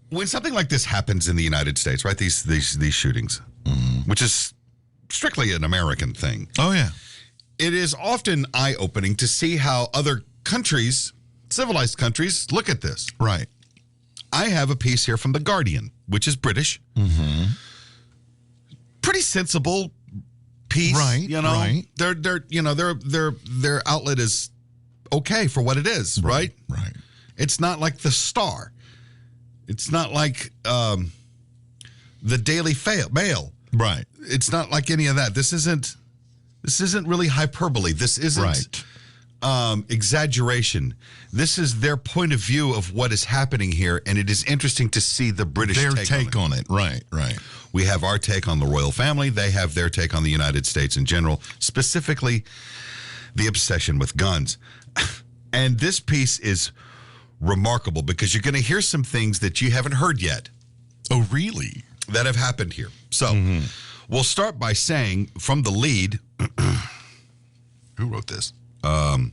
when something like this happens in the United States, right? These shootings, which is strictly an American thing. Oh, yeah. It is often eye-opening to see how other countries, civilized countries, look at this. Right. I have a piece here from The Guardian, which is British. Mm-hmm. Pretty sensible piece. Right, right. Their outlet is okay for what it is, right? Right. It's not like the Star. It's not like the Daily Mail. Right. It's not like any of that. This isn't really hyperbole. This isn't exaggeration. This is their point of view of what is happening here, and it is interesting to see the British take on it. Right. We have our take on the royal family. They have their take on the United States in general, specifically the obsession with guns. And this piece is remarkable because you're going to hear some things that you haven't heard yet. Oh, really? That have happened here. So we'll start by saying from the lead, who wrote this? Arwa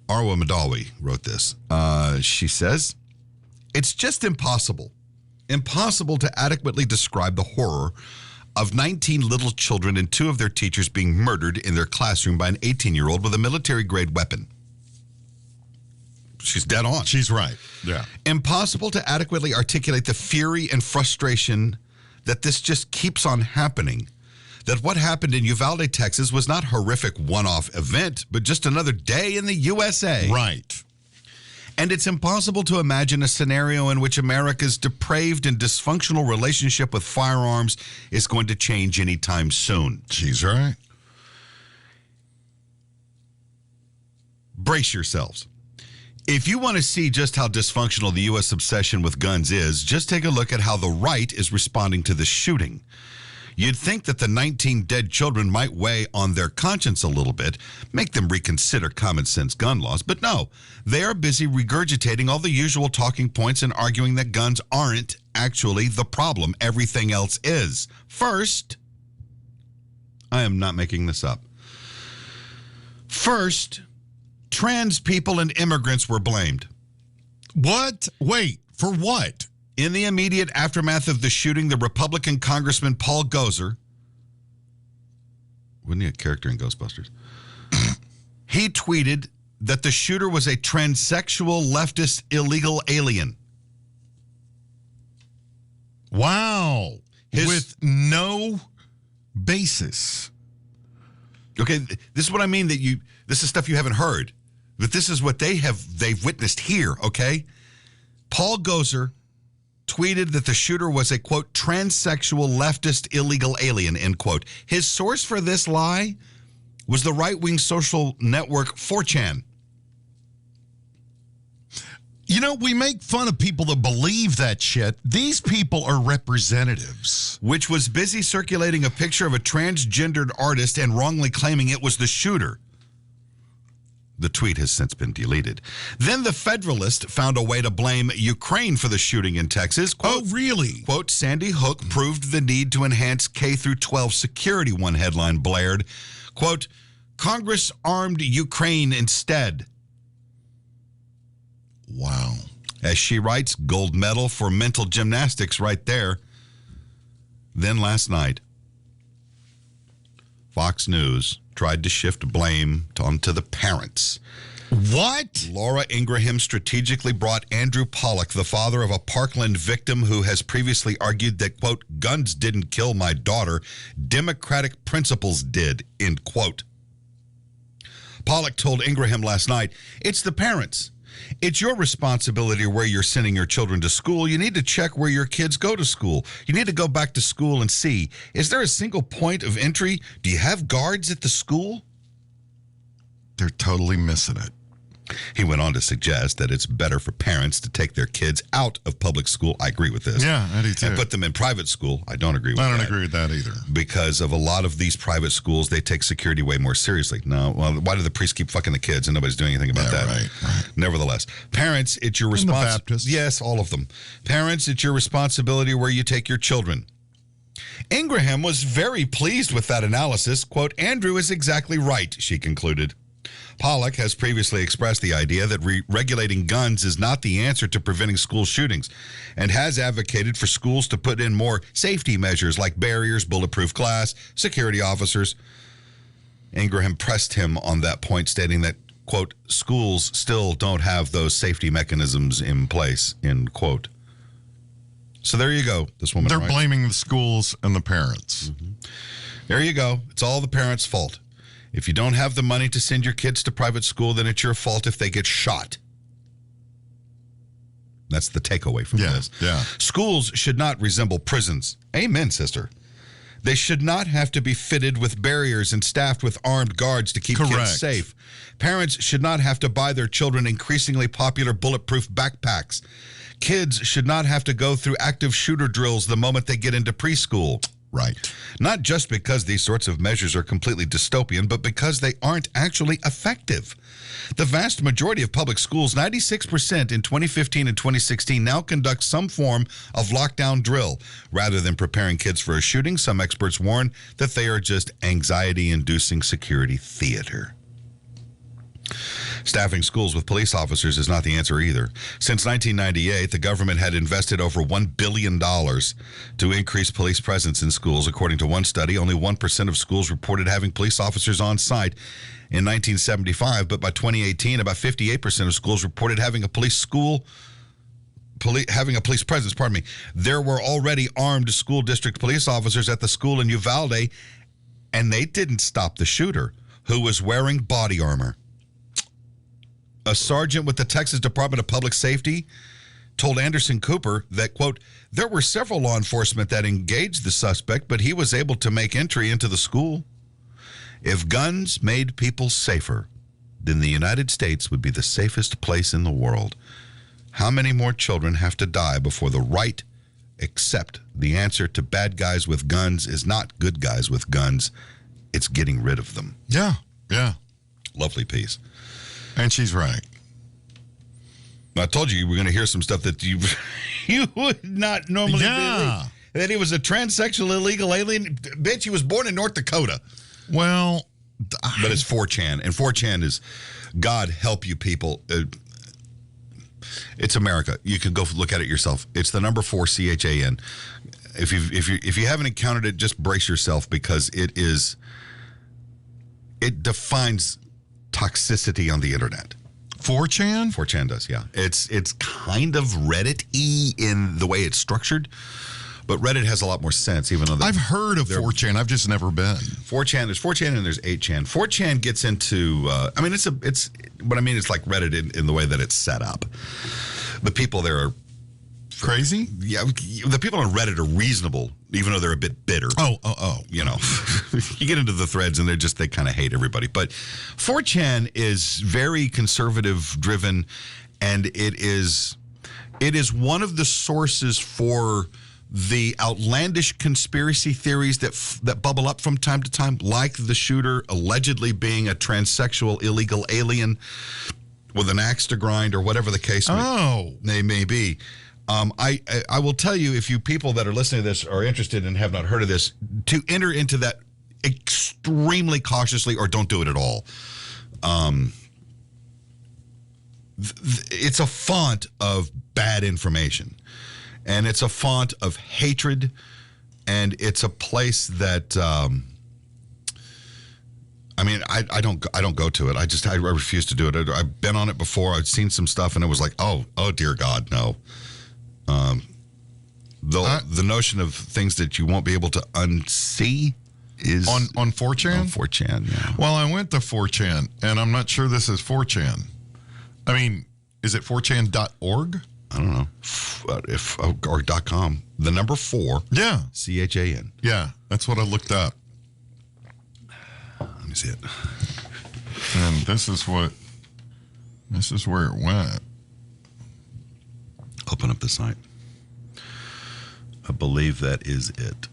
Madawi wrote this. She says, it's just impossible to adequately describe the horror of 19 little children and 2 of their teachers being murdered in their classroom by an 18-year-old with a military-grade weapon. She's dead on. She's right. Yeah. Impossible to adequately articulate the fury and frustration that this just keeps on happening. That what happened in Uvalde, Texas was not a horrific one-off event, but just another day in the USA. Right. And it's impossible to imagine a scenario in which America's depraved and dysfunctional relationship with firearms is going to change anytime soon. She's right. Brace yourselves. If you want to see just how dysfunctional the U.S. obsession with guns is, just take a look at how the right is responding to the shooting. You'd think that the 19 dead children might weigh on their conscience a little bit, make them reconsider common sense gun laws, but no, they are busy regurgitating all the usual talking points and arguing that guns aren't actually the problem. Everything else is. First, I am not making this up. First, trans people and immigrants were blamed. What? Wait, for what? In the immediate aftermath of the shooting, the Republican Congressman Paul Gosar, wasn't he a character in Ghostbusters? He tweeted that the shooter was a transsexual leftist illegal alien. Wow. With no basis. Okay, this is what I mean this is stuff you haven't heard. But this is what they've witnessed here, okay? Paul Gosar tweeted that the shooter was a, quote, transsexual leftist illegal alien, end quote. His source for this lie was the right-wing social network 4chan. You know, we make fun of people that believe that shit. These people are representatives. Which was busy circulating a picture of a transgendered artist and wrongly claiming it was the shooter. The tweet has since been deleted. Then the Federalist found a way to blame Ukraine for the shooting in Texas. Quote, oh, really? Quote, Sandy Hook proved the need to enhance K-12 security, one headline blared. Quote, Congress armed Ukraine instead. Wow. As she writes, gold medal for mental gymnastics right there. Then last night, Fox News tried to shift blame onto the parents. What? Laura Ingraham strategically brought Andrew Pollock, the father of a Parkland victim who has previously argued that, quote, guns didn't kill my daughter, Democratic principles did, end quote. Pollock told Ingraham last night, it's the parents. It's your responsibility where you're sending your children to school. You need to check where your kids go to school. You need to go back to school and see, is there a single point of entry? Do you have guards at the school? They're totally missing it. He went on to suggest that it's better for parents to take their kids out of public school. I agree with this. Yeah, I do too. And put them in private school. I don't agree with that. I don't agree with that either. Because of a lot of these private schools, they take security way more seriously. No, well, why do the priests keep fucking the kids and nobody's doing anything about that? Right. Nevertheless, parents, it's your responsibility. The Baptists. Yes, all of them. Parents, it's your responsibility where you take your children. Ingraham was very pleased with that analysis. Quote, Andrew is exactly right, she concluded. Pollack has previously expressed the idea that regulating guns is not the answer to preventing school shootings and has advocated for schools to put in more safety measures like barriers, bulletproof glass, security officers. Ingraham pressed him on that point, stating that, quote, schools still don't have those safety mechanisms in place, end quote. So there you go. This woman. They're blaming the schools and the parents. Mm-hmm. There you go. It's all the parents' fault. If you don't have the money to send your kids to private school, then it's your fault if they get shot. That's the takeaway from this. Yeah. Schools should not resemble prisons. Amen, sister. They should not have to be fitted with barriers and staffed with armed guards to keep kids safe. Parents should not have to buy their children increasingly popular bulletproof backpacks. Kids should not have to go through active shooter drills the moment they get into preschool. Right. Not just because these sorts of measures are completely dystopian, but because they aren't actually effective. The vast majority of public schools, 96% in 2015 and 2016, now conduct some form of lockdown drill. Rather than preparing kids for a shooting, some experts warn that they are just anxiety-inducing security theater. Staffing schools with police officers is not the answer either. Since 1998, the government had invested over $1 billion to increase police presence in schools. According to one study, only 1% of schools reported having police officers on site in 1975, but by 2018, about 58% of schools reported having a police presence. There were already armed school district police officers at the school in Uvalde, and they didn't stop the shooter, who was wearing body armor. A sergeant with the Texas Department of Public Safety told Anderson Cooper that, quote, there were several law enforcement that engaged the suspect, but he was able to make entry into the school. If guns made people safer, then the United States would be the safest place in the world. How many more children have to die before the right accept the answer to bad guys with guns is not good guys with guns? It's getting rid of them. Yeah. Lovely piece. And she's right. I told you were going to hear some stuff that you would not normally believe. That he was a transsexual illegal alien. Bitch, he was born in North Dakota. Well, but it's 4chan, and 4chan is, God help you people. It's America. You can go look at it yourself. It's the number 4 CHAN. If you haven't encountered it, just brace yourself, because it defines toxicity on the internet. 4chan? 4chan does, yeah. It's kind of Reddit-y in the way it's structured, but Reddit has a lot more sense, even though I've heard of 4chan. I've just never been. 4chan, there's 4chan and there's 8chan. 4chan gets into, it's like Reddit in the way that it's set up. The people there are crazy? Yeah, the people on Reddit are reasonable, even though they're a bit bitter. Oh. You know, you get into the threads and they kind of hate everybody. But 4chan is very conservative driven, and it is one of the sources for the outlandish conspiracy theories that bubble up from time to time, like the shooter allegedly being a transsexual illegal alien with an axe to grind, or whatever the case may be. I will tell you, if you people that are listening to this are interested and have not heard of this, to enter into that extremely cautiously, or don't do it at all. It's a font of bad information, and it's a font of hatred, and it's a place that I don't go to it. I refuse to do it. I've been on it before. I've seen some stuff, and it was like, oh dear God, no. The notion of things that you won't be able to unsee is on 4chan? On 4chan, yeah. Well, I went to 4chan, and I'm not sure this is 4chan. I mean, is it 4chan.org? I don't know. Or .com. The number 4. Yeah. CHAN. Yeah, that's what I looked up. Let me see it. And this is where it went. Open up the site. I believe that is it.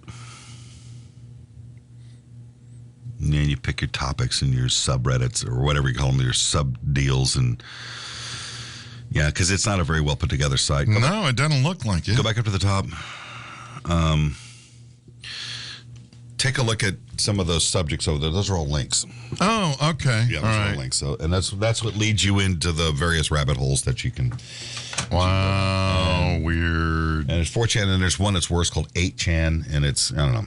And you pick your topics and your subreddits, or whatever you call them, your sub deals, and yeah, because it's not a very well put together site. No, it doesn't look like it. Go back up to the top. take a look at some of those subjects over there. Those are all links. Oh, okay. Yeah, those are all links. So, and that's what leads you into the various rabbit holes that you can. Wow, weird. And it's 4chan, and there's one that's worse called 8chan, and it's, I don't know,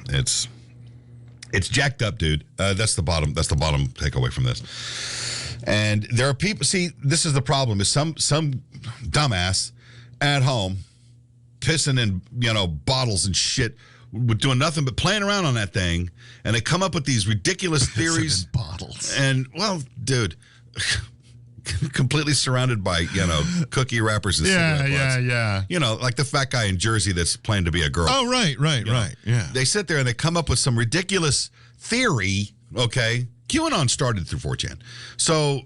it's jacked up, dude. That's the bottom takeaway from this. And there are people. See, this is the problem: is some dumbass at home pissing in bottles and shit, doing nothing but playing around on that thing, and they come up with these ridiculous theories. In bottles. And well, dude, completely surrounded by cookie wrappers and cigarette butts. Yeah. Like the fat guy in Jersey that's playing to be a girl. Oh, right. Yeah. They sit there and they come up with some ridiculous theory. Okay, QAnon started through 4chan, so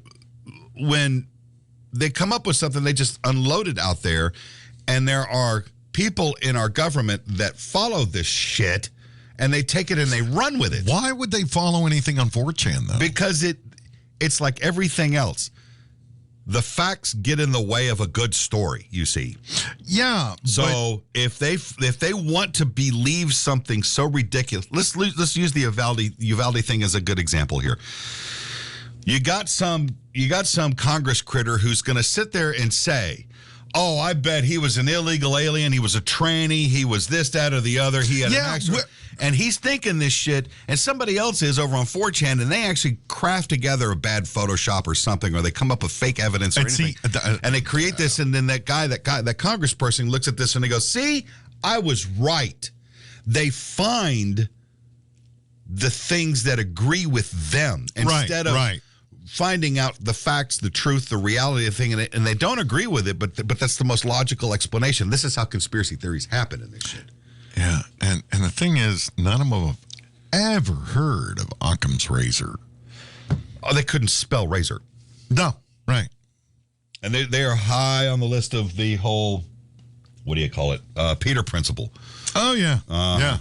when they come up with something, they just unload it out there, and there are people in our government that follow this shit, and they take it and they run with it. Why would they follow anything on 4chan, though? Because it's like everything else. The facts get in the way of a good story, you see. Yeah. So if they want to believe something so ridiculous, let's use the Uvalde thing as a good example here. You got some Congress critter who's going to sit there and say, "Oh, I bet he was an illegal alien. He was a tranny. He was this, that, or the other. He had an accident." And he's thinking this shit, and somebody else is over on 4chan, and they actually craft together a bad Photoshop or something, or they come up with fake evidence or anything. And they create this, and then that congressperson looks at this and they go, "See, I was right." They find the things that agree with them instead of finding out the facts, the truth, the reality of the thing, and they don't agree with it, but that's the most logical explanation. This is how conspiracy theories happen in this shit. Yeah, and the thing is, none of them have ever heard of Occam's razor. Oh, they couldn't spell razor. No, right. And they are high on the list of the whole, what do you call it, Peter Principle. Oh, yeah. Yeah.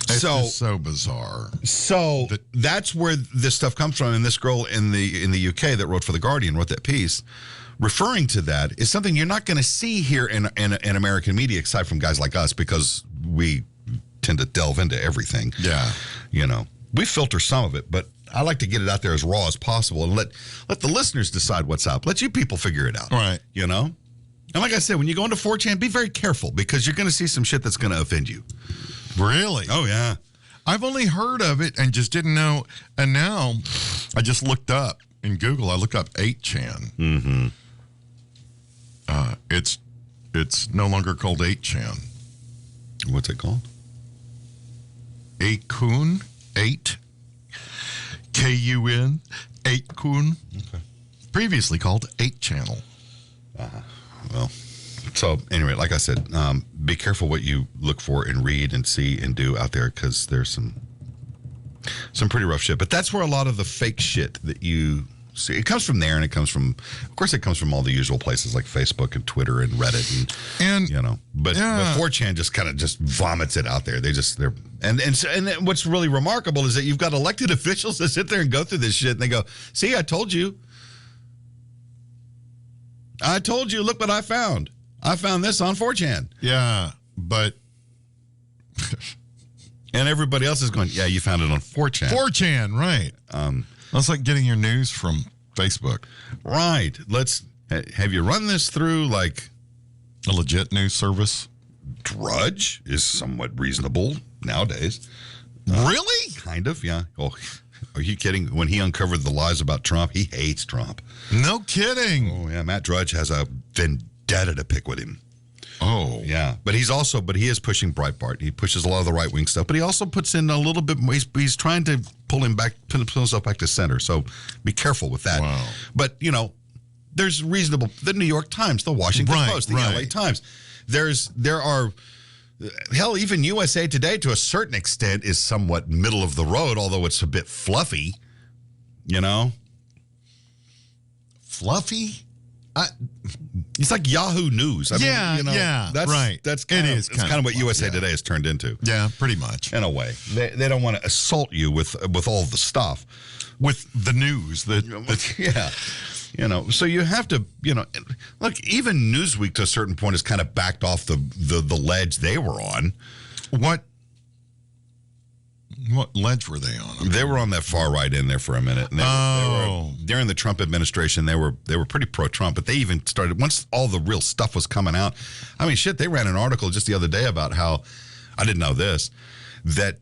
It's just so bizarre. So that's where this stuff comes from. And this girl in the UK that wrote for The Guardian, wrote that piece, referring to that, is something you're not going to see here in American media, aside from guys like us, because we tend to delve into everything. Yeah. We filter some of it, but I like to get it out there as raw as possible and let the listeners decide what's up. Let you people figure it out. Right. And like I said, when you go into 4chan, be very careful, because you're going to see some shit that's going to offend you. Really? Oh, yeah. I've only heard of it and just didn't know. And now I just looked up in Google. I looked up 8chan. Mm-hmm. It's no longer called 8chan. What's it called? 8kun. 8. Kun. 8kun. Okay. Previously called 8channel. Well, so anyway, like I said, be careful what you look for and read and see and do out there, because there's some pretty rough shit. But that's where a lot of the fake shit that you see, it comes from there, and it comes from all the usual places like Facebook and Twitter and Reddit and but 4chan just kind of just vomits it out there. And what's really remarkable is that you've got elected officials that sit there and go through this shit, and they go, "See, I told you. Look what I found. I found this on 4chan." Yeah, but and everybody else is going, "Yeah, you found it on 4chan." 4chan, right? That's like getting your news from Facebook, right? Have you run this through like a legit news service? Drudge is somewhat reasonable nowadays. Really? Kind of, yeah. Oh, are you kidding? When he uncovered the lies about Trump, he hates Trump. No kidding. Oh yeah, Matt Drudge has a vendetta to pick with him. Oh yeah, but he is pushing Breitbart. He pushes a lot of the right wing stuff, but he also puts in a little bit more. He's trying to pull himself back to center. So be careful with that. Wow. But there's reasonable. The New York Times, the Washington Post, the LA Times. There are. Hell, even USA Today, to a certain extent, is somewhat middle of the road, although it's a bit fluffy. Fluffy. It's like Yahoo News. I mean, that's right. That's kind of what USA Today has turned into. Yeah, pretty much. In a way, they don't want to assault you with all the stuff, with the news. Yeah. You know, so you have to, you know, look, even Newsweek to a certain point has kind of backed off the ledge they were on. What ledge were they on? They were on that far right in there for a minute. And they were, during the Trump administration, they were pretty pro-Trump, but they even started, once all the real stuff was coming out, I mean, shit, they ran an article just the other day about how, I didn't know this, that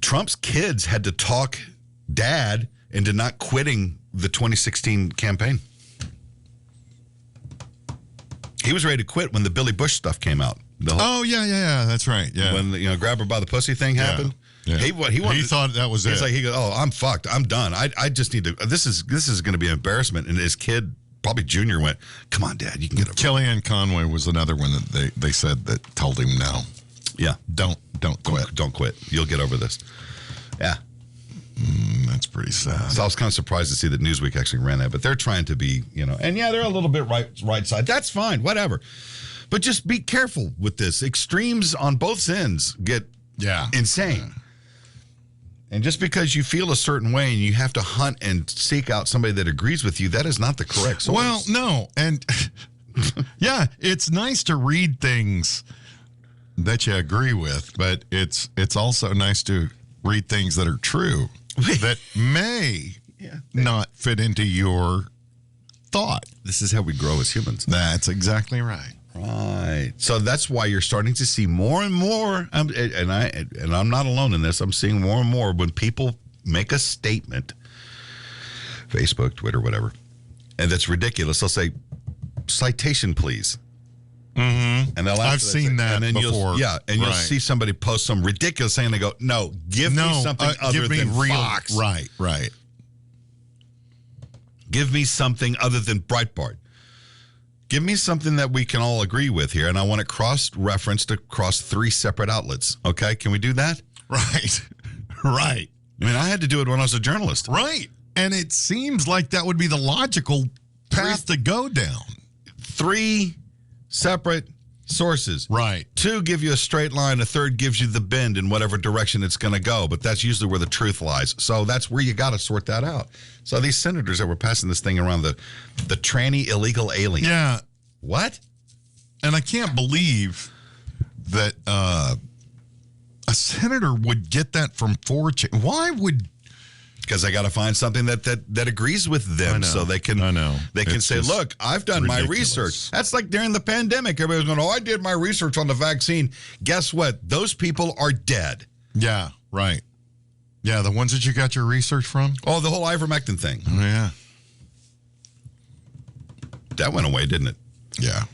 Trump's kids had to talk dad into not quitting the 2016 campaign. He was ready to quit when the Billy Bush stuff came out. Yeah, that's right. Yeah, when the grab her by the pussy thing happened. Yeah. He thought that was it. He's like, he goes, oh, I'm fucked. I'm done. I just need to. This is going to be an embarrassment. And his kid, probably Junior, went, come on, Dad, you can get over. Kellyanne Conway was another one that they said that told him no. Yeah, don't quit. Don't quit. You'll get over this. Yeah. That's pretty sad. So I was kind of surprised to see that Newsweek actually ran that, but they're trying to be, you know, and yeah, they're a little bit right side. That's fine, whatever. But just be careful with this. Extremes on both ends get insane. Yeah. And just because you feel a certain way and you have to hunt and seek out somebody that agrees with you, that is not the correct source. Well, no. And yeah, it's nice to read things that you agree with, but it's also nice to read things that are true that may not fit into your thought. This is how we grow as humans. That's exactly right. Right. So that's why you're starting to see more and more, and I'm not alone in this, I'm seeing more and more when people make a statement, Facebook, Twitter, whatever, and that's ridiculous. They'll say, citation, please. Mm-hmm. And I've seen that before. You'll see somebody post some ridiculous thing, and they go, no, give me something other than real Fox. Right. Give me something other than Breitbart. Give me something that we can all agree with here, and I want it cross-referenced across 3 separate outlets. Okay, can we do that? Right. I mean, I had to do it when I was a journalist. Right. And it seems like that would be the logical path to go down. 3 separate sources. Right. 2 give you a straight line. A 3rd gives you the bend in whatever direction it's going to go. But that's usually where the truth lies. So that's where you got to sort that out. So these senators that were passing this thing around, the tranny illegal alien. Yeah. What? And I can't believe that a senator would get that from 4chan. Why would... Because they got to find something that agrees with them, so they can. I know. They can say, "Look, I've done my research." That's like during the pandemic. Everybody was going, "Oh, I did my research on the vaccine." Guess what? Those people are dead. Yeah. Right. Yeah, the ones that you got your research from. Oh, the whole ivermectin thing. Oh, yeah. That went away, didn't it? Yeah.